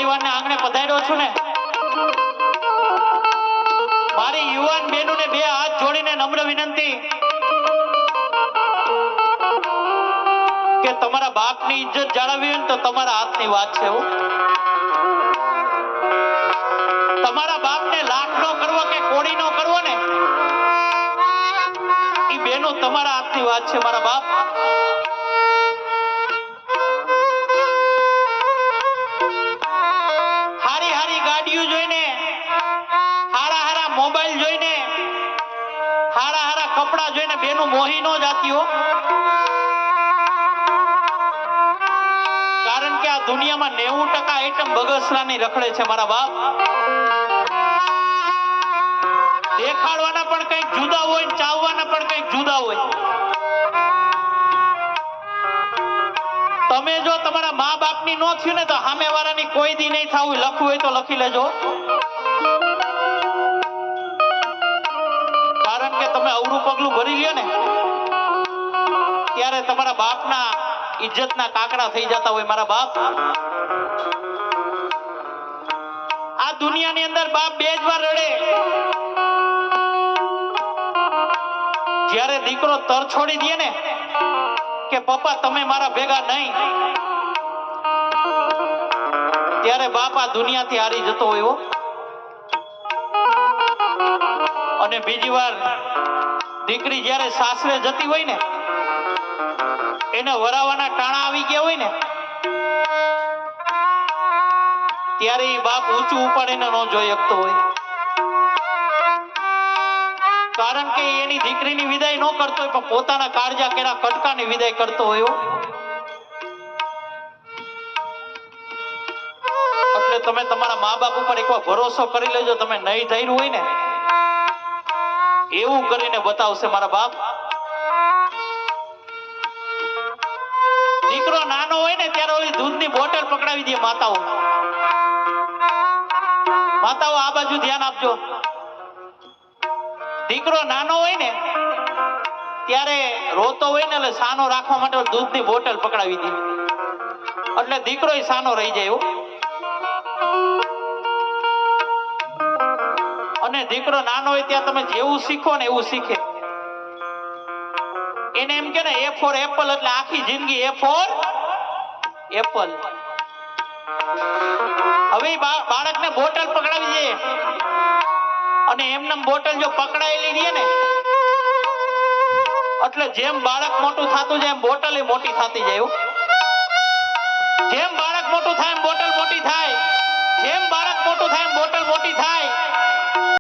પરિવારને આંગણે પધાર્યો છું ને, મારી યુવાન બહેનોને બે હાથ જોડીને નમ્ર વિનંતી કે તમારા બાપની ઇજ્જત જાળવવી હોય તો તમારા હાથની વાત છે. તમારા બાપને લાખ નો કરવો કે કોડી નો કરવો ને, એ બેનો તમારા હાથની વાત છે. મારા બાપ હારી હારી ગાડીઓ જોઈને, હારા હારા મોબાઈલ જોઈને, હારા હારા કપડા જોઈને બેનો મોહી નો જાતીઓ. કારણ કે આ દુનિયામાં 90% આઈટમ બગસરાની રખડે છે. મારા બાપ દેખાડવાના પણ કંઈક જુદા હોય, ચાવવાના પણ કંઈક જુદા હોય. તમે જો તમારા મા બાપની નો થયું ને તો સામેવાળાની કોઈ દી નહીં થવું. લખવું હોય તો લખી લેજો. કારણ કે તમે અવળું પગલું ભરી લ્યો ને ત્યારે તમારા બાપના ઇજ્જતના કાકડા થઈ જતા હોય. મારા બાપ આ દુનિયાની અંદર બાપ બે જ વાર રડે. જ્યારે દીકરો તર છોડી દે ને કે પપ્પા તમે મારા ભેગા નહીં, ત્યારે બાપ આ દુનિયાથી હારી જતો હોય. અને બીજી વાર દીકરી જ્યારે સાસરે જતી હોય ને, એને વરાવાના ટાણા આવી ગયા હોય ને, ત્યારે એ બાપ ઊંચું ઉપાડીને ન જોઈ શકતો હોય. કારણ કે એની દીકરીની વિદાય ન કરતો હોય પણ પોતાના કાળજા કેરા કટકાની વિદાય કરતો હોય. એટલે તમે તમારા મા બાપ ઉપર એકવાર ભરોસો કરી લેજો. તમે નહીં થયું હોય ને એવું કરીને બતાવશે. મારા બાપ દીકરો નાનો હોય ને ત્યારે ઓલી દૂધની બોટલ પકડાવી દે માતાઓ. માતાઓ આ બાજુ ધ્યાન આપજો. દીકરો નાનો હોય ને ત્યારે રોતો હોય ને એટલે સાનો રાખવા માટે દૂધની બોટલ પકડાવી દે, એટલે દીકરો સાનો રહી જાય. અને દીકરો નાનો હોય ત્યાં તમે જેવું શીખો ને એવું શીખે. એને એમ કે ને એ ફોર એપલ, એટલે આખી જિંદગી એ ફોર એપલ. હવે બાળકને બોટલ પકડાવી દે અને એમને બોટલ જો પકડાયેલી રહે ને એટલે જેમ બાળક મોટું થતું જાય એમ બોટલ એ મોટી થતી જાય. જેમ બાળક મોટું થાય એમ બોટલ મોટી થાય. જેમ બાળક મોટું થાય એમ બોટલ મોટી થાય.